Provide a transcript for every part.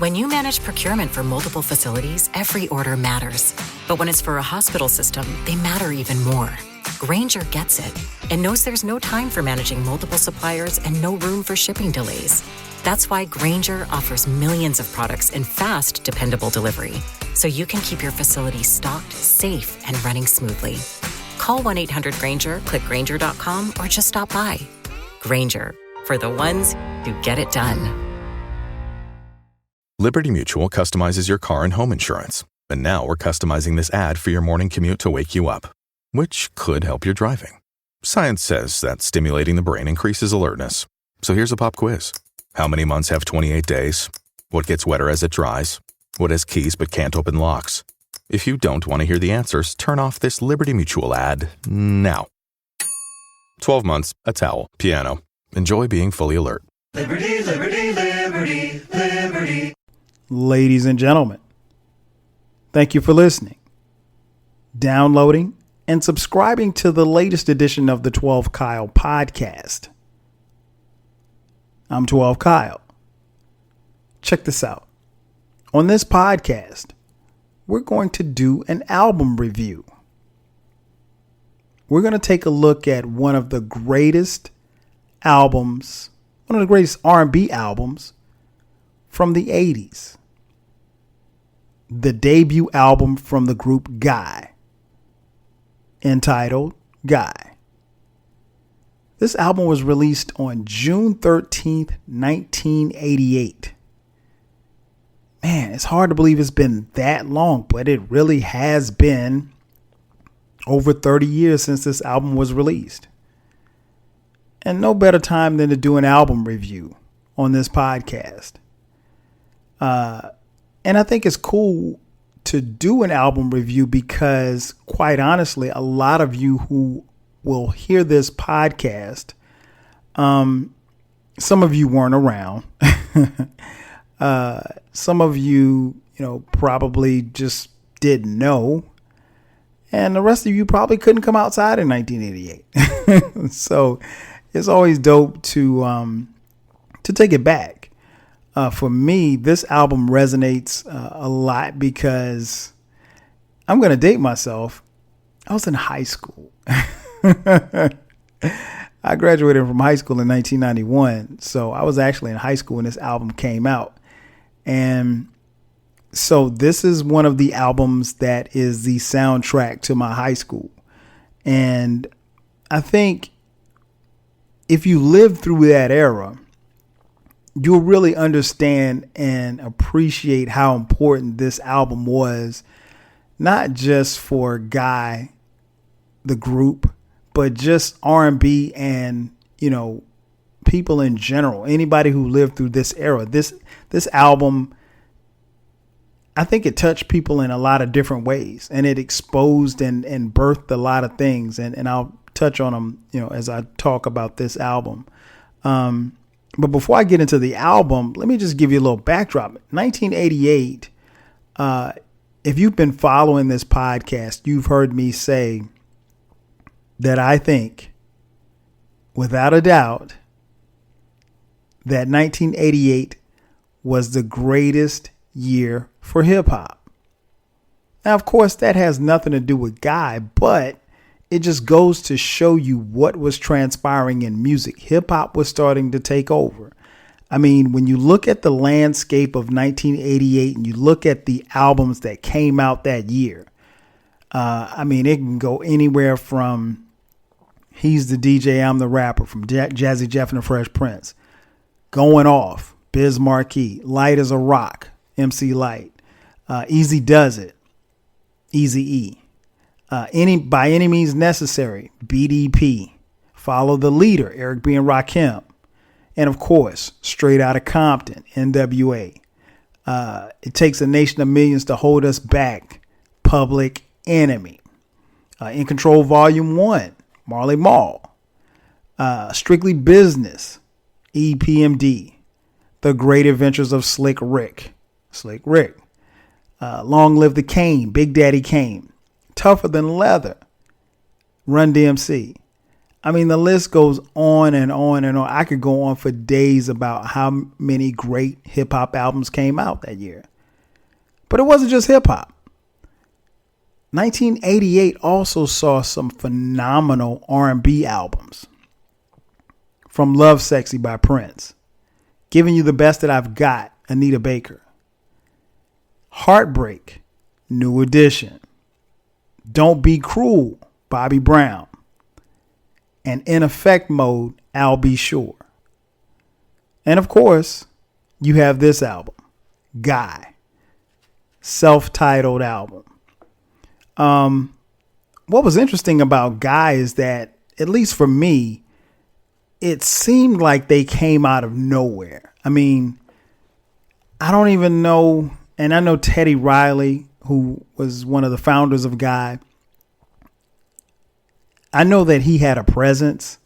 When you manage procurement for multiple facilities, every order matters. But when it's for a hospital system, they matter even more. Grainger gets it and knows there's no time for managing multiple suppliers and no room for shipping delays. That's why Grainger offers millions of products in fast, dependable delivery, so you can keep your facility stocked, safe, and running smoothly. Call 1-800-GRAINGER, click Grainger.com, or just stop by. Grainger, for the ones who get it done. Liberty Mutual customizes your car and home insurance. And now we're customizing this ad for your morning commute to wake you up, which could help your driving. Science says that stimulating the brain increases alertness. So here's a pop quiz. How many months have 28 days? What gets wetter as it dries? What has keys but can't open locks? If you don't want to hear the answers, turn off this Liberty Mutual ad now. 12 months, a towel, piano. Enjoy being fully alert. Liberty, liberty, liberty, liberty. Ladies and gentlemen, thank you for listening, downloading, and subscribing to the latest edition of the 12 Kyle podcast. I'm 12 Kyle. Check this out. On this podcast, we're going to do an album review. We're going to take a look at one of the greatest albums, one of the greatest R&B albums from the 80s. The debut album from the group Guy, entitled Guy. This album was released on June 13th, 1988. Man, it's hard to believe it's been that long, but it really has been over 30 years since this album was released. And no better time than to do an album review on this podcast. And I think it's cool to do an album review because, quite honestly, a lot of you who will hear this podcast, some of you weren't around. Some of you, probably just didn't know. And the rest of you probably couldn't come outside in 1988. So it's always dope to take it back. For me, this album resonates a lot because I'm going to date myself. I was in high school. I graduated from high school in 1991. So I was actually in high school when this album came out. And so this is one of the albums that is the soundtrack to my high school. And I think if you lived through that era, you'll really understand and appreciate how important this album was, not just for Guy, the group, but just R&B and, people in general, anybody who lived through this era. This album, I think it touched people in a lot of different ways, and it exposed and birthed a lot of things. And I'll touch on them, as I talk about this album. But before I get into the album, let me just give you a little backdrop. 1988, if you've been following this podcast, you've heard me say that I think, without a doubt, that 1988 was the greatest year for hip hop. Now, of course, that has nothing to do with Guy, but it just goes to show you what was transpiring in music. Hip hop was starting to take over. I mean, when you look at the landscape of 1988 and you look at the albums that came out that year, it can go anywhere from He's the DJ, I'm the Rapper, from Jazzy Jeff and the Fresh Prince, Going Off, Biz Markie, Light as a Rock, MC Light, Easy Does It, Eazy-E. By Any Means Necessary, BDP, Follow the Leader, Eric B. and Rakim, and of course, Straight Outta Compton, NWA. It Takes a Nation of Millions to Hold Us Back, Public Enemy. In Control Volume 1, Marley Marl. Strictly Business, EPMD. The Great Adventures of Slick Rick. Long Live the Kane, Big Daddy Kane. Tougher Than Leather, Run DMC. I mean, the list goes on and on and on. I could go on for days about how many great hip hop albums came out that year. But it wasn't just hip hop. 1988 also saw some phenomenal R&B albums. From Love Sexy by Prince, Giving You the Best That I've Got, Anita Baker, Heartbreak, New Edition, Don't Be Cruel, Bobby Brown, and In Effect Mode, I'll Be Sure. And of course, you have this album, Guy, self-titled album. What was interesting about Guy is that, at least for me, it seemed like they came out of nowhere. I mean, I don't even know. And I know Teddy Riley, who was one of the founders of Guy. I know that he had a presence,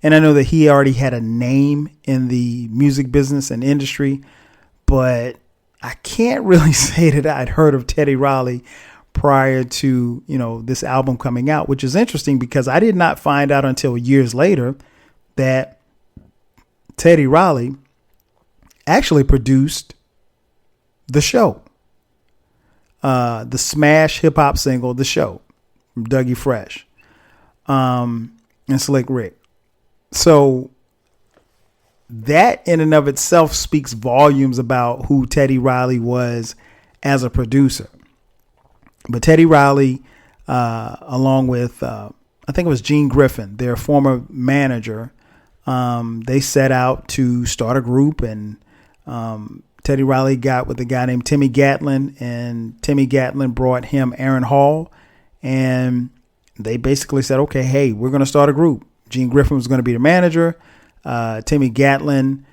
and I know that he already had a name in the music business and industry, but I can't really say that I'd heard of Teddy Riley prior to, this album coming out, which is interesting because I did not find out until years later that Teddy Riley actually produced The Show, the smash hip hop single, The Show, from Dougie Fresh, and Slick Rick. So that in and of itself speaks volumes about who Teddy Riley was as a producer. But Teddy Riley, along with, I think it was Gene Griffin, their former manager, they set out to start a group, and Teddy Riley got with a guy named Timmy Gatlin, and Timmy Gatlin brought him Aaron Hall, and they basically said, okay, hey, we're going to start a group. Gene Griffin was going to be the manager. Timmy Gatlin,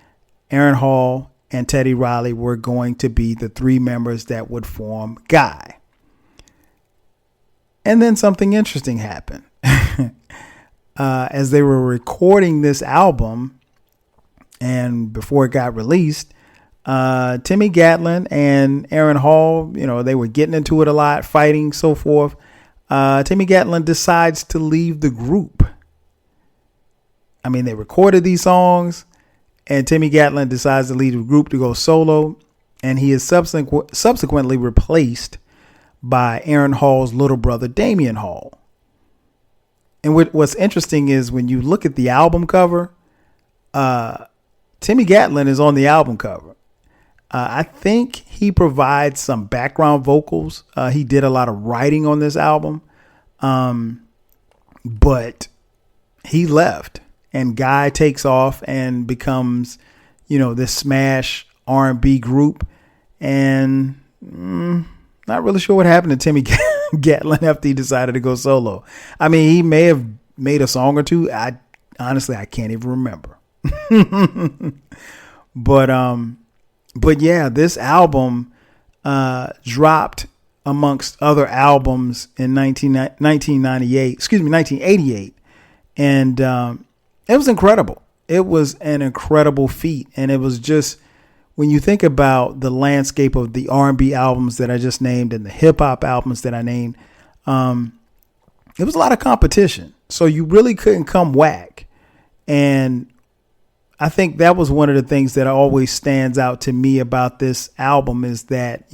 Aaron Hall, and Teddy Riley were going to be the three members that would form Guy. And then something interesting happened. As they were recording this album, and before it got released, Timmy Gatlin and Aaron Hall, they were getting into it a lot, fighting, so forth. Timmy Gatlin decides to leave the group. I mean, they recorded these songs, and Timmy Gatlin decides to leave the group to go solo, and he is subsequently replaced by Aaron Hall's little brother, Damian Hall. And what's interesting is when you look at the album cover, Timmy Gatlin is on the album cover. I think he provides some background vocals. He did a lot of writing on this album, but he left, and Guy takes off and becomes, this smash R&B group. And not really sure what happened to Timmy Gatlin after he decided to go solo. I mean, he may have made a song or two. I can't even remember. But yeah, this album dropped amongst other albums in 1988. And it was incredible. It was an incredible feat. And it was just, when you think about the landscape of the R&B albums that I just named and the hip hop albums that I named, it was a lot of competition. So you really couldn't come whack. And I think that was one of the things that always stands out to me about this album is that,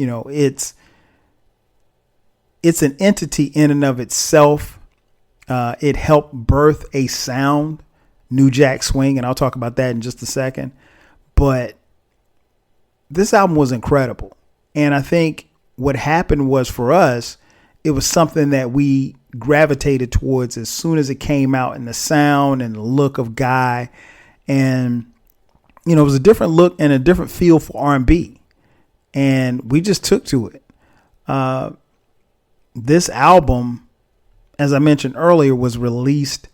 it's an entity in and of itself. It helped birth a sound, New Jack Swing, and I'll talk about that in just a second. But this album was incredible. And I think what happened was, for us, it was something that we gravitated towards as soon as it came out, in the sound and the look of Guy. And, it was a different look and a different feel for R&B. And we just took to it. This album, as I mentioned earlier, was released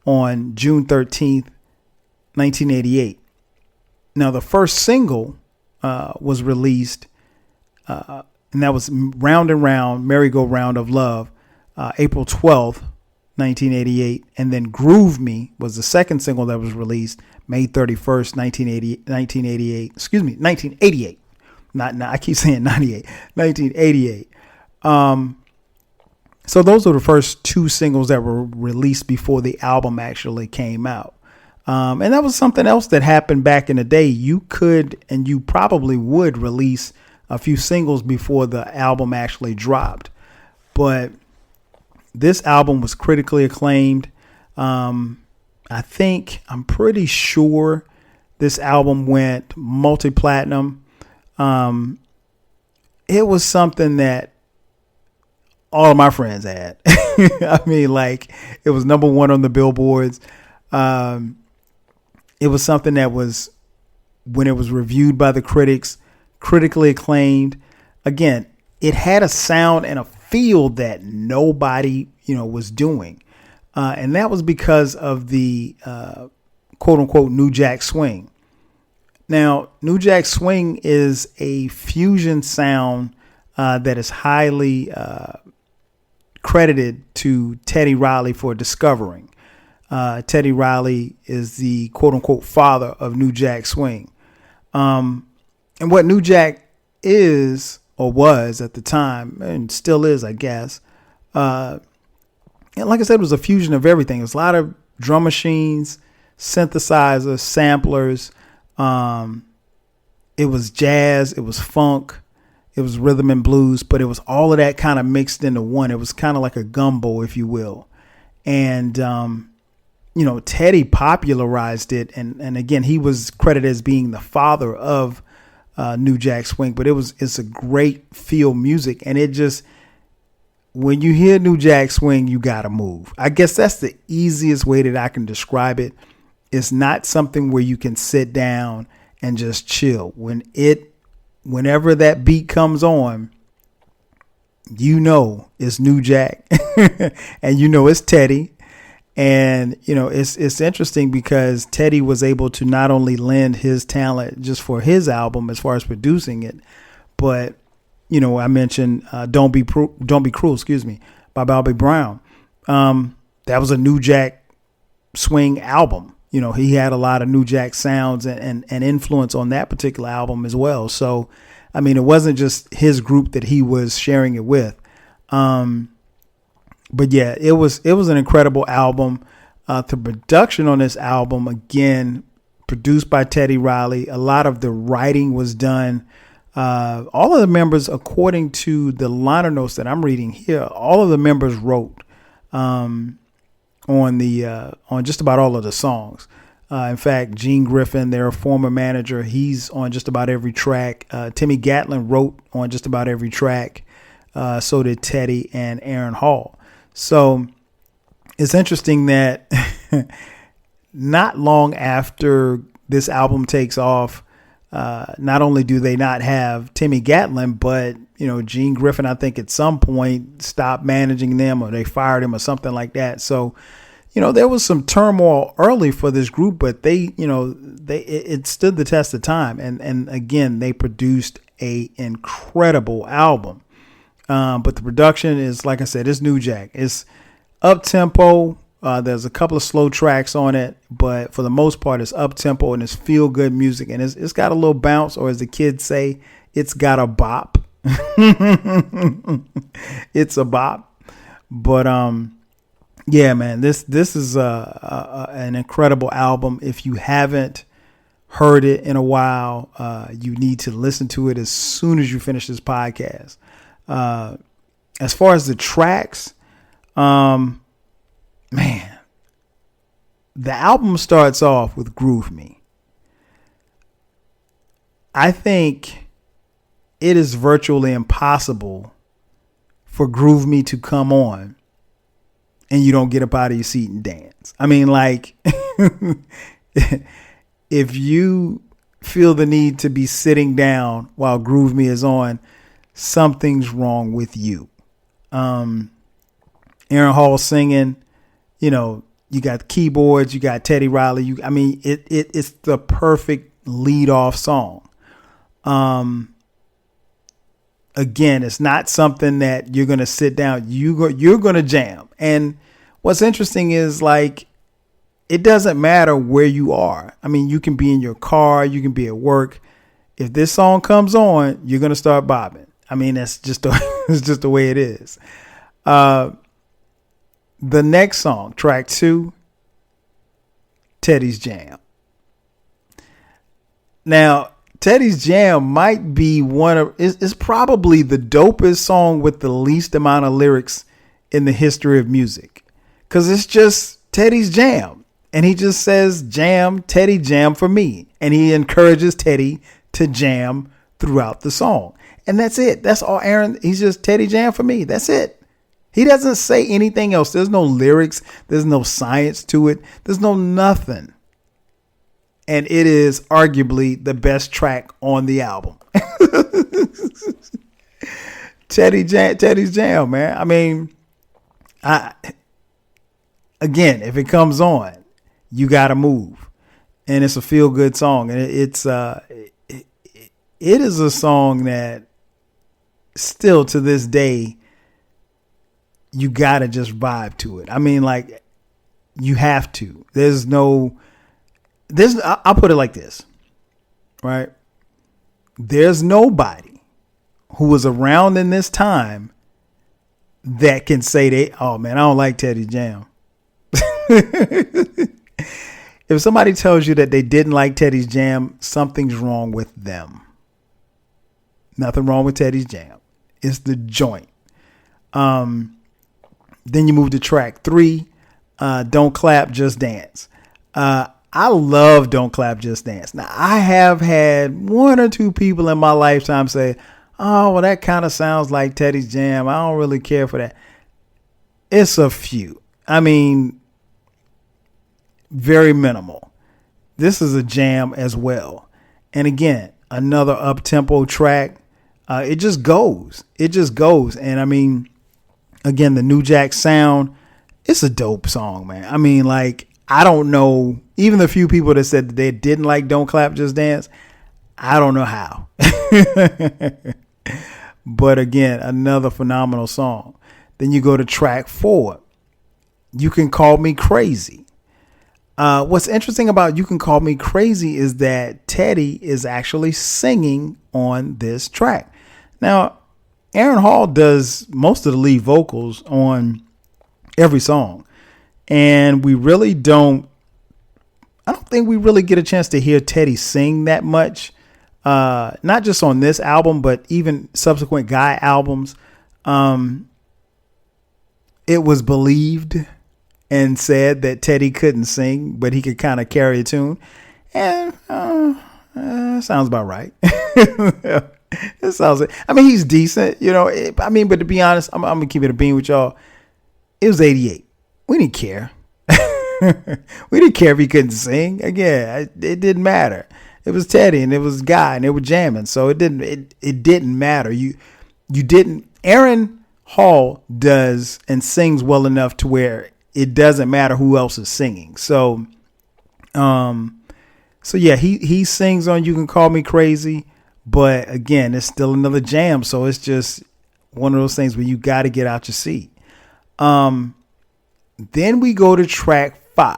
on June 13th, 1988. Now, the first single was released, and that was Round and Round, Merry-Go-Round of Love, April 12th, 1988. And then Groove Me was the second single that was released May 31st, 1988. Excuse me, 1988. I keep saying 98. 1988. So those are the first two singles that were released before the album actually came out. And that was something else that happened back in the day. You could, and you probably would, release a few singles before the album actually dropped. But this album was critically acclaimed. I'm pretty sure this album went multi-platinum. It was something that all of my friends had. I mean, like, it was number one on the billboards. It was something that was, when it was reviewed by the critics, critically acclaimed. Again, it had a sound and a feel that nobody, was doing. And that was because of the quote unquote New Jack Swing. Now, New Jack Swing is a fusion sound that is highly credited to Teddy Riley for discovering. Teddy Riley is the quote unquote father of New Jack Swing. And what New Jack is, or was at the time, and still is, I guess, and like I said, it was a fusion of everything. It was a lot of drum machines, synthesizers, samplers. It was jazz, it was funk, it was rhythm and blues, but it was all of that kind of mixed into one. It was kind of like a gumbo, if you will. And, Teddy popularized it. And again, he was credited as being the father of New Jack Swing, but it's a great feel music. And it just, when you hear New Jack Swing, you got to move. I guess that's the easiest way that I can describe it. It's not something where you can sit down and just chill. Whenever that beat comes on, it's New Jack and it's Teddy. And, it's interesting because Teddy was able to not only lend his talent just for his album as far as producing it, but, I mentioned Don't Be Cruel, by Bobby Brown. That was a New Jack Swing album. He had a lot of New Jack sounds and influence on that particular album as well. So, I mean, it wasn't just his group that he was sharing it with. But yeah, it was an incredible album. The production on this album, again, produced by Teddy Riley. A lot of the writing was done. All of the members, according to the liner notes that I'm reading here, all of the members wrote on just about all of the songs. In fact, Gene Griffin, their former manager, he's on just about every track. Timmy Gatlin wrote on just about every track. So did Teddy and Aaron Hall. So it's interesting that not long after this album takes off, not only do they not have Timmy Gatlin, but, Gene Griffin, I think at some point stopped managing them or they fired him or something like that. So, there was some turmoil early for this group, but it stood the test of time. And again, they produced a incredible album. But the production is, like I said, it's New Jack. It's up tempo. There's a couple of slow tracks on it, but for the most part, it's up tempo and it's feel good music. And it's got a little bounce, or as the kids say, it's got a bop. It's a bop. But, yeah, man, this is an incredible album. If you haven't heard it in a while, you need to listen to it as soon as you finish this podcast. As far as the tracks, man, the album starts off with Groove Me. I think it is virtually impossible for Groove Me to come on and you don't get up out of your seat and dance. I mean, like, if you feel the need to be sitting down while Groove Me is on, something's wrong with you. Aaron Hall singing, you got the keyboards, you got Teddy Riley. It's the perfect lead off song. Again, it's not something that you're going to sit down. You're going to jam. And what's interesting is, like, it doesn't matter where you are. I mean, you can be in your car, you can be at work. If this song comes on, you're going to start bobbing. I mean, that's just it's just the way it is. The next song, track 2, Teddy's Jam. Now, Teddy's Jam might be is probably the dopest song with the least amount of lyrics in the history of music. Because it's just Teddy's Jam. And he just says, jam, Teddy, jam for me. And he encourages Teddy to jam throughout the song. And that's it. That's all Aaron. He's just Teddy jam for me. That's it. He doesn't say anything else. There's no lyrics. There's no science to it. There's no nothing. And it is arguably the best track on the album. Teddy's Jam, man. I mean, again, if it comes on, you got to move. And it's a feel good song. And it is a song that still to this day, you got to just vibe to it. I mean, like, you have to. I'll put it like this, right? There's nobody who was around in this time that can say oh man, I don't like Teddy Jam. If somebody tells you that they didn't like Teddy's Jam, something's wrong with them. Nothing wrong with Teddy's Jam. It's the joint. Then you move to track 3, Don't Clap, Just Dance. I love Don't Clap, Just Dance. Now, I have had 1 or 2 people in my lifetime say, oh, well, that kind of sounds like Teddy's Jam. I don't really care for that. It's a few. I mean, very minimal. This is a jam as well. And again, another up-tempo track. It just goes. And I mean, again, the New Jack sound, it's a dope song, man. I mean, like, I don't know, even the few people that said that they didn't like Don't Clap, Just Dance, I don't know how. But again, another phenomenal song. Then you go to track 4, You Can Call Me Crazy. What's interesting about You Can Call Me Crazy is that Teddy is actually singing on this track. Now, Aaron Hall does most of the lead vocals on every song. And I don't think we really get a chance to hear Teddy sing that much. Not just on this album, but even subsequent Guy albums. It was believed and said that Teddy couldn't sing, but he could kind of carry a tune. And sounds about right. It sounds like, I mean, he's decent, but to be honest, I'm going to keep it a bean with y'all. It was 88. We didn't care. We didn't care if he couldn't sing. Again, it didn't matter. It was Teddy and it was Guy and they were jamming. So it didn't matter. You didn't. Aaron Hall does and sings well enough to where it doesn't matter who else is singing. So yeah, he sings on You Can Call Me Crazy, but again, it's still another jam. So it's just one of those things where you got to get out your seat. Then we go to track 5,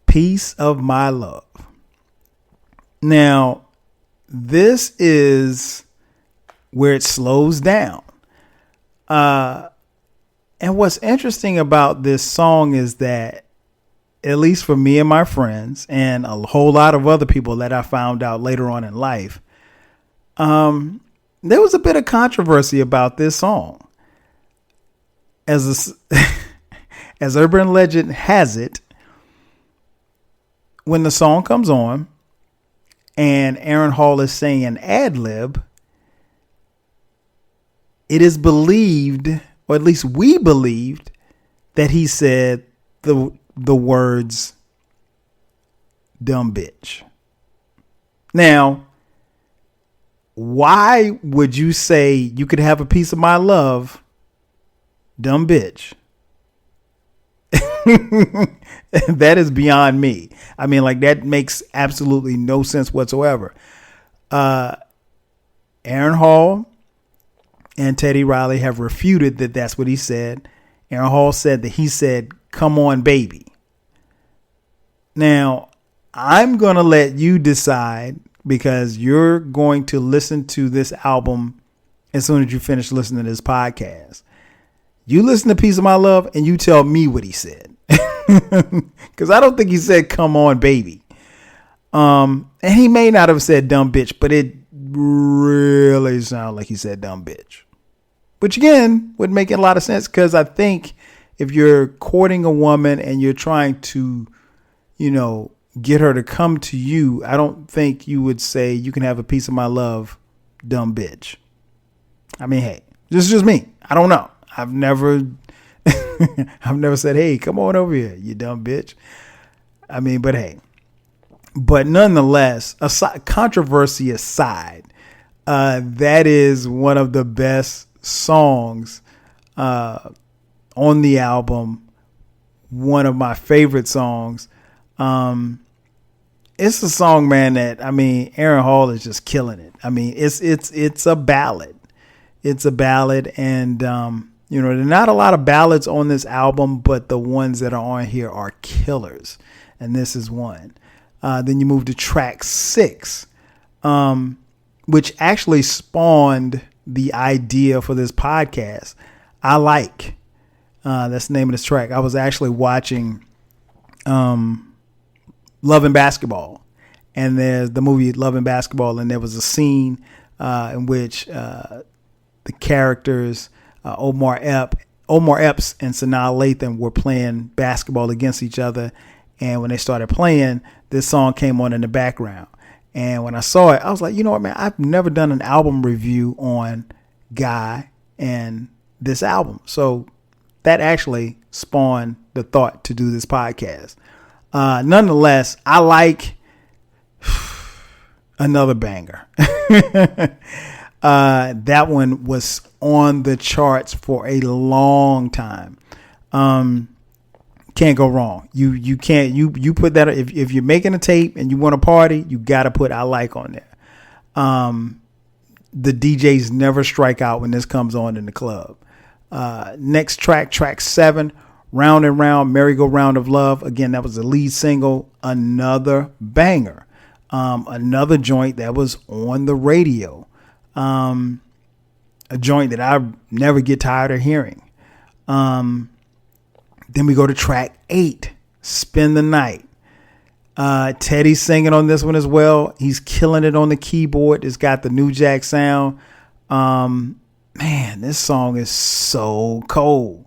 Piece of My Love. Now, this is where it slows down. And what's interesting about this song is that, at least for me and my friends and a whole lot of other people that I found out later on in life, there was a bit of controversy about this song. As urban legend has it, when the song comes on and Aaron Hall is saying an ad lib, it is believed, or at least we believed, that he said the words dumb bitch. Now, why would you say you could have a piece of my love, dumb bitch? That is beyond me. I mean, like, that makes absolutely no sense whatsoever. Aaron Hall and Teddy Riley have refuted that that's what he said. Aaron Hall said that he said, "Come on, baby." Now, I'm going to let you decide, because you're going to listen to this album as soon as you finish listening to this podcast. You listen to Piece of My Love and you tell me what he said. Because I don't think he said, come on, baby. And he may not have said dumb bitch, but it really sounded like he said dumb bitch. Which again would make a lot of sense, because I think if you're courting a woman and you're trying to, get her to come to you, I don't think you would say you can have a piece of my love, dumb bitch. I mean, hey, this is just me. I don't know. I've never said, hey, come on over here, you dumb bitch. I mean, but hey, but nonetheless, controversy aside, that is one of the best songs on the album. One of my favorite songs. It's a song, man, that, I mean, Aaron Hall is just killing it. I mean, it's a ballad. It's a ballad, and there are not a lot of ballads on this album, but the ones that are on here are killers, and this is one. Then you move to track 6, which actually spawned the idea for this podcast. I Like. That's the name of this track. I was actually watching Love and Basketball, and there's the movie Love and Basketball, and there was a scene in which the characters Omar Epps and Sanaa Lathan were playing basketball against each other, and when they started playing, this song came on in the background. And when I saw it, I was like, you know what, man, I've never done an album review on Guy and this album, so that actually spawned the thought to do this podcast. Nonetheless, I Like, another banger. That one was on the charts for a long time. Can't go wrong. You can't, you put that, if you're making a tape and you want to party, you got to put I Like on there. The DJs never strike out when this comes on in the club. Next track 7, Round and Round, Merry-Go-Round of Love. Again, that was the lead single. Another banger. Another joint that was on the radio. A joint that I never get tired of hearing. Then we go to track 8, Spend the Night. Teddy's singing on this one as well. He's killing it on the keyboard. It's got the New Jack sound. Man, this song is so cold.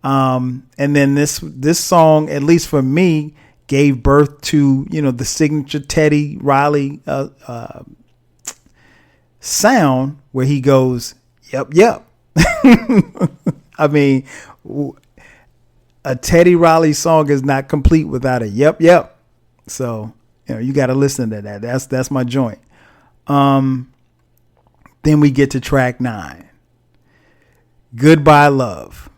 And then this song, at least for me, gave birth to, the signature Teddy Riley sound where he goes, yep. I mean, a Teddy Riley song is not complete without a yep. So, you got to listen to that. That's my joint. Then we get to track 9. Goodbye Love.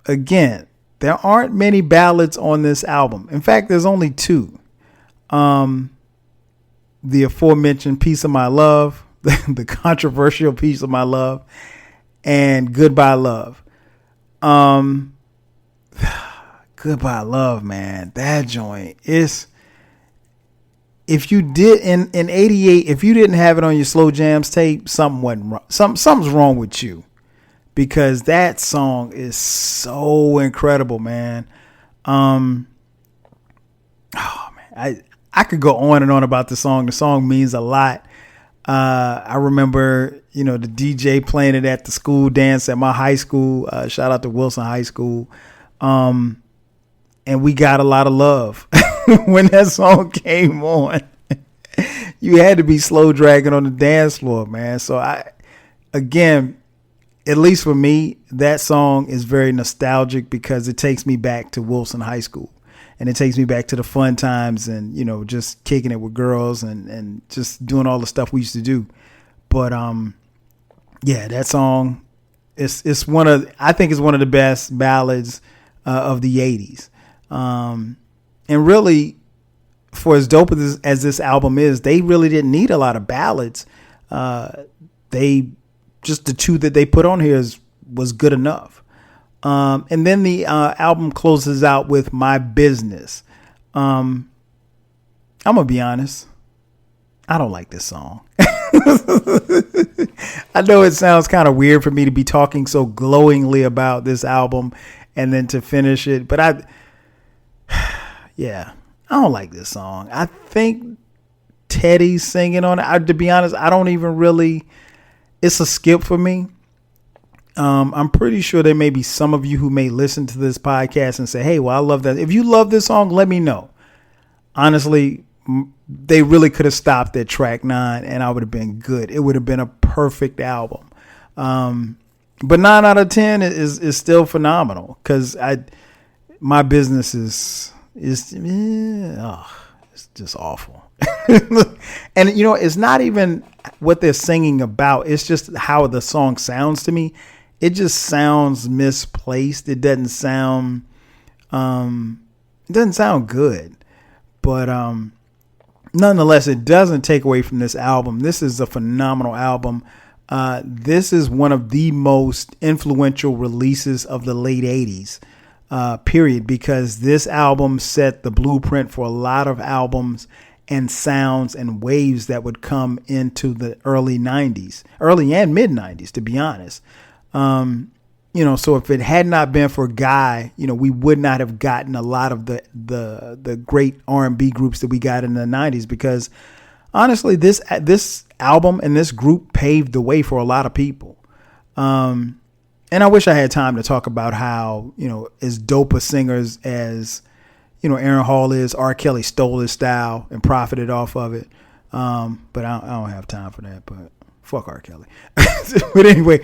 Again, there aren't many ballads on this album. In fact, there's only 2. The aforementioned Piece of My Love, the controversial Piece of My Love, and Goodbye Love. Goodbye Love, man. That joint is, if you did in 88, if you didn't have it on your Slow Jams tape, something wasn't wrong. Something's wrong with you, because that song is so incredible, man. Oh man, I could go on and on about the song. The song means a lot. I remember, the DJ playing it at the school dance at my high school. Shout out to Wilson High School. And we got a lot of love when that song came on. You had to be slow dragging on the dance floor, man. So again, at least for me, that song is very nostalgic because it takes me back to Wilson High School, and it takes me back to the fun times and, just kicking it with girls and just doing all the stuff we used to do. But, yeah, that song is I think it's one of the best ballads of the 80s. And really, for as dope as this album is, they really didn't need a lot of ballads. Just the 2 that they put on here was good enough. And then the album closes out with My Business. I'm going to be honest. I don't like this song. I know it sounds kind of weird for me to be talking so glowingly about this album and then to finish it, but I don't like this song. I think Teddy's singing on it. To be honest, I don't even really. It's a skip for me. I'm pretty sure there may be some of you who may listen to this podcast and say, "Hey, well, I love that." If you love this song, let me know. Honestly, they really could have stopped at track 9 and I would have been good. It would have been a perfect album. But 9 out of 10 is still phenomenal because my business is it's just awful. And it's not even what they're singing about. It's just how the song sounds to me. It just sounds misplaced. It doesn't sound good. But nonetheless, it doesn't take away from this album. This is a phenomenal album. This is one of the most influential releases of the late 80s, period, because this album set the blueprint for a lot of albums and sounds and waves that would come into the early and mid 90s, to be honest. So if it had not been for Guy, we would not have gotten a lot of the great R&B groups that we got in the 90s, because honestly, this album and this group paved the way for a lot of people. And I wish I had time to talk about how, as dope a singers as, Aaron Hall is, R. Kelly stole his style and profited off of it. But I don't have time for that, but fuck R. Kelly. But anyway,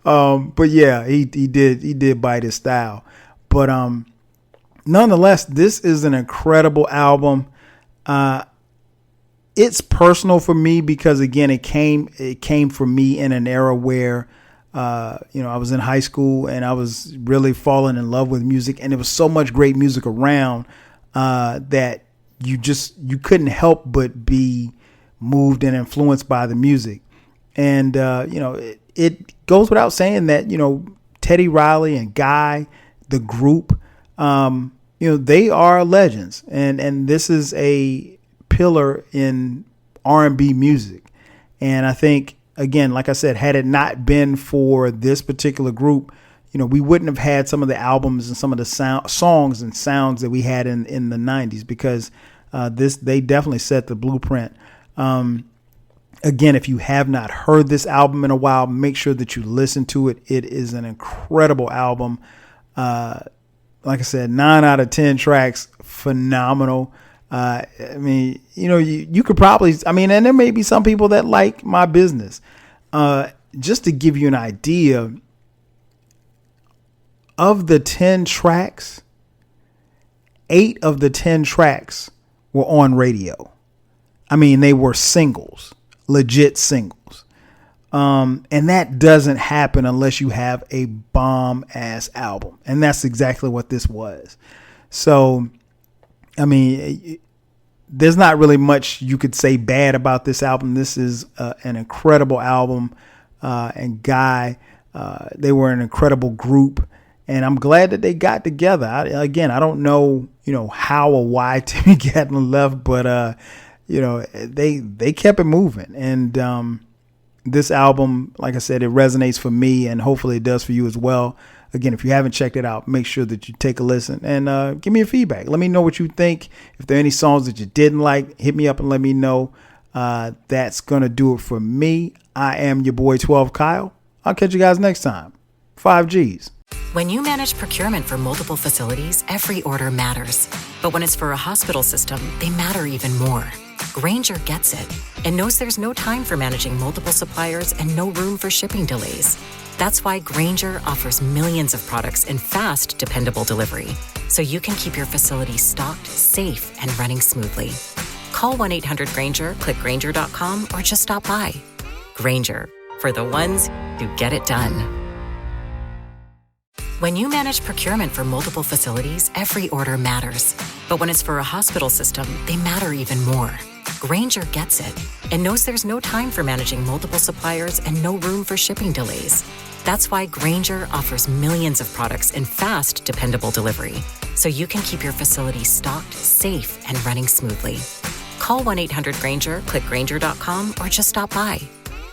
but yeah, he did bite his style. But nonetheless, this is an incredible album. It's personal for me because, again, it came for me in an era where I was in high school and I was really falling in love with music, and there was so much great music around that you couldn't help but be moved and influenced by the music. And it goes without saying that Teddy Riley and Guy, the group, they are legends, and this is a pillar in R&B music. And I think, again, like I said, had it not been for this particular group, we wouldn't have had some of the albums and some of the songs and sounds that we had in the 90s, because they definitely set the blueprint. Again, if you have not heard this album in a while, make sure that you listen to it. It is an incredible album. Like I said, 9 out of 10 tracks, phenomenal. You could probably, and there may be some people that like My Business. Just to give you an idea, of the 10 tracks, 8 of the 10 tracks were on radio. They were singles, legit singles. And that doesn't happen unless you have a bomb ass album. And that's exactly what this was. So, there's not really much you could say bad about this album. This is an incredible album. And Guy, they were an incredible group. And I'm glad that they got together. I don't know, how or why Timmy Gatlin left, but, they kept it moving. And this album, like I said, it resonates for me, and hopefully it does for you as well. Again, if you haven't checked it out, make sure that you take a listen and give me a feedback. Let me know what you think. If there are any songs that you didn't like, hit me up and let me know. That's going to do it for me. I am your boy 12 Kyle. I'll catch you guys next time. 5Gs. When you manage procurement for multiple facilities, every order matters. But when it's for a hospital system, they matter even more. Grainger gets it and knows there's no time for managing multiple suppliers and no room for shipping delays. That's why Grainger offers millions of products in fast, dependable delivery, so you can keep your facility stocked, safe, and running smoothly. Call 1-800-GRAINGER, click Grainger.com, or just stop by. Grainger, for the ones who get it done. When you manage procurement for multiple facilities, every order matters. But when it's for a hospital system, they matter even more. Grainger gets it and knows there's no time for managing multiple suppliers and no room for shipping delays. That's why Grainger offers millions of products in fast, dependable delivery, so you can keep your facility stocked, safe, and running smoothly. Call Call 1-800-GRANGER, click Grainger.com, or just stop by.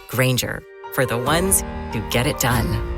Grainger, for the ones who get it done.